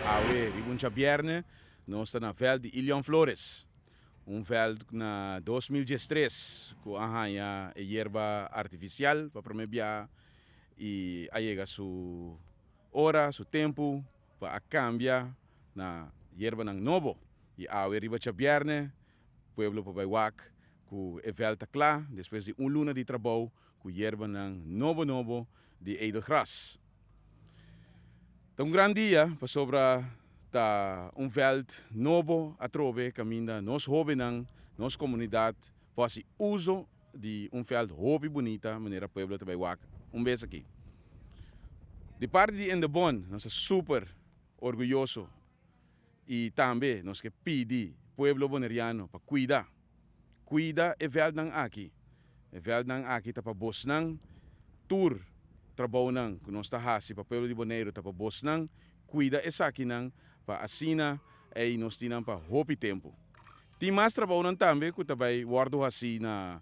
awe ribuncha bierne, nós está na veld de Ilion Flores. Veld na 2013, com a hierba artificial para promover e aí su hora, su tempo para cambiar na hierba ng novo. E awe riba bierne, pueblo pa Baywak, ku evel takla, depois de luna de trabalho, ku hierba ng novo de edelgras. Então, grande dia para sobra ta veld novo a trove, caminha nos jovens, nos comunidade, para uso de veld hobby bonita, maneira pueblo de Baywak. Beijo aqui. De parte de Endebon, nós é super orgulhoso e também nós que pedi pueblo boneriano para cuidar e veld nang aqui. E veld nang aqui tá para bos nang tour trabalho nang que nós está hasi para pueblo de Boneiro tá para bos nang cuida essa aqui nang para assina e nós tinam para hopi tempo. Tem mais trabalho nang também que também guardo hasi na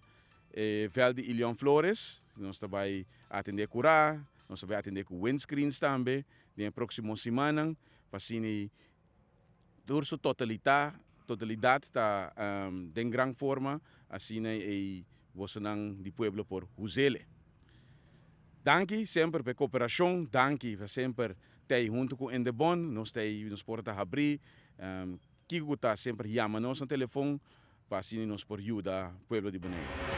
veld de Ilion Flores, nós também atender curar, nós também atender com windscreens também, na próxima semana para sini door sua totalidade está em grande forma, assim é você não de pueblo por Huzele. Danke sempre pela cooperação, danke sempre ter junto com Endebon, nós nos porta abrir, que está sempre chama nós no telefone para assim nos por ajudar pueblo de Bonaire.